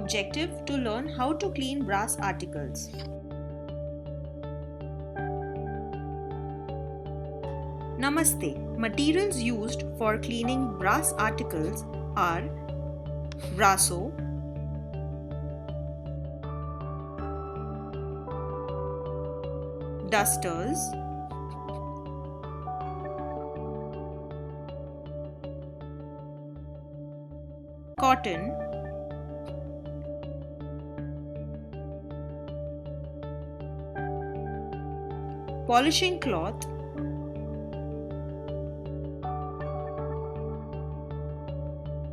Objective: to learn how to clean brass articles. Namaste. Materials used for cleaning brass articles are brasso, dusters, cotton, polishing cloth,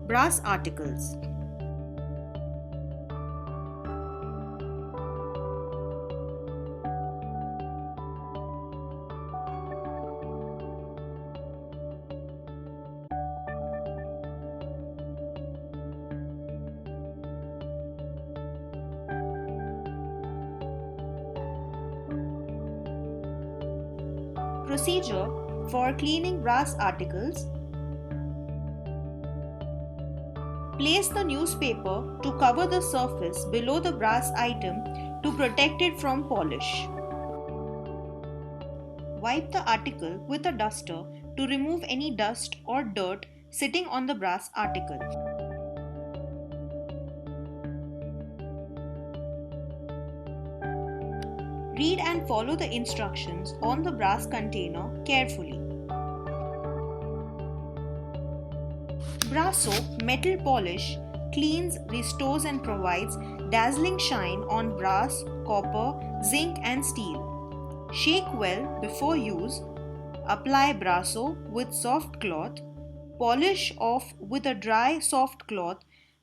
brass articles. Procedure for cleaning brass articles: place the newspaper to cover the surface below the brass item to protect it from polish. Wipe the article with a duster to remove any dust or dirt sitting on the brass article. Read and follow the instructions on the brass container carefully. Brasso metal polish cleans, restores and provides dazzling shine on brass, copper, zinc and steel. Shake well before use. Apply brasso with soft cloth. Polish off with a dry soft cloth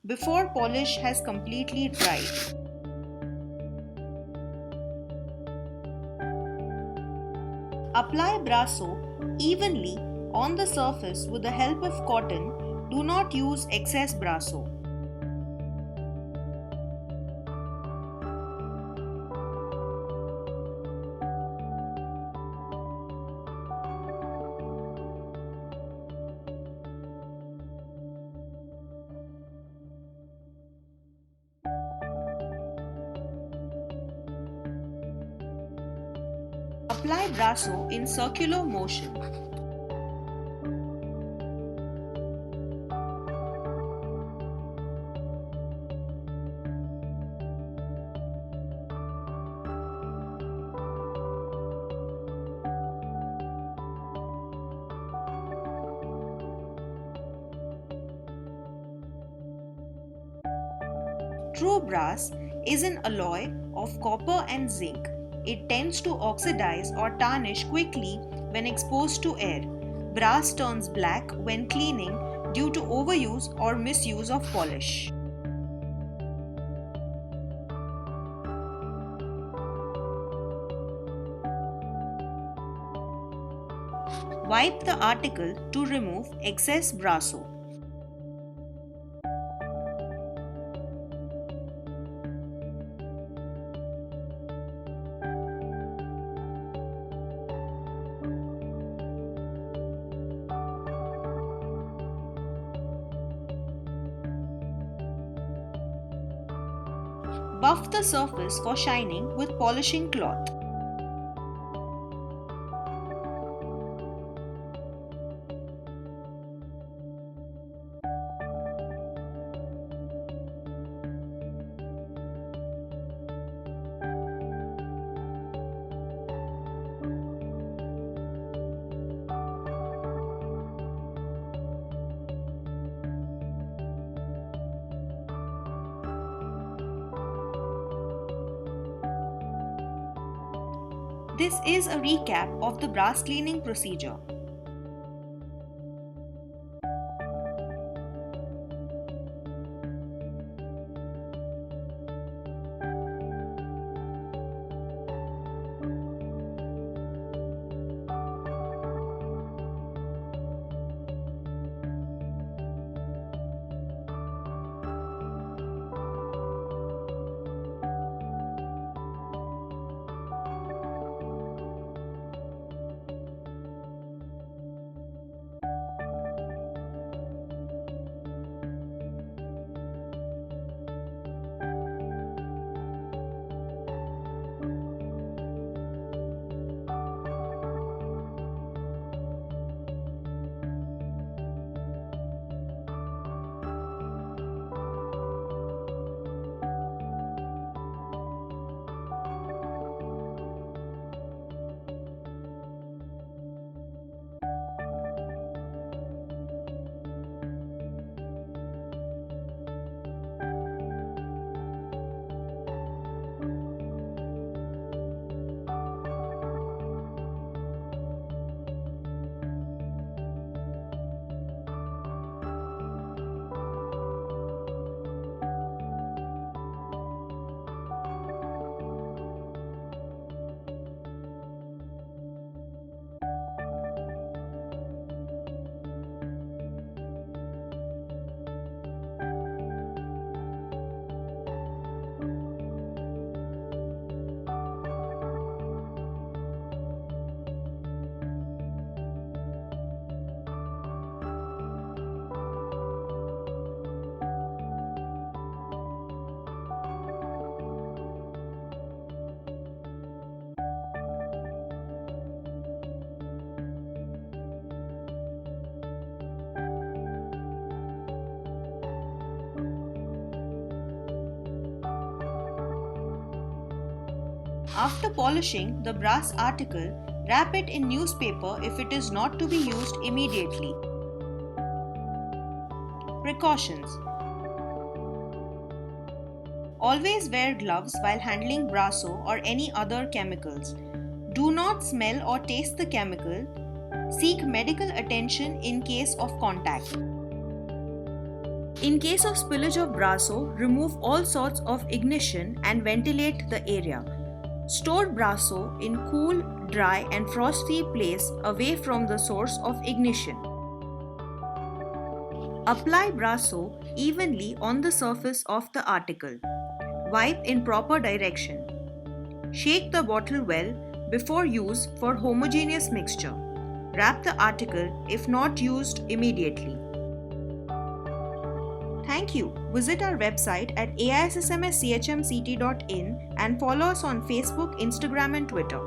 before polish has completely dried. Apply brasso evenly on the surface with the help of cotton. Do not use excess brasso. Apply brasso in circular motion. True brass is an alloy of copper and zinc. It tends to oxidize or tarnish quickly when exposed to air. Brass turns black when cleaning due to overuse or misuse of polish. Wipe the article to remove excess brasso. Buff the surface for shining with polishing cloth. This is a recap of the brass cleaning procedure. After polishing the brass article, wrap it in newspaper if it is not to be used immediately. Precautions. Always wear gloves while handling Brasso or any other chemicals. Do not smell or taste the chemical. Seek medical attention in case of contact. In case of spillage of Brasso, remove all sorts of ignition and ventilate the area. Store Brasso in cool, dry and frost-free place away from the source of ignition. Apply Brasso evenly on the surface of the article. Wipe in proper direction. Shake the bottle well before use for homogeneous mixture. Wrap the article if not used immediately. Thank you. Visit our website at aissmschmct.in and follow us on Facebook, Instagram and Twitter.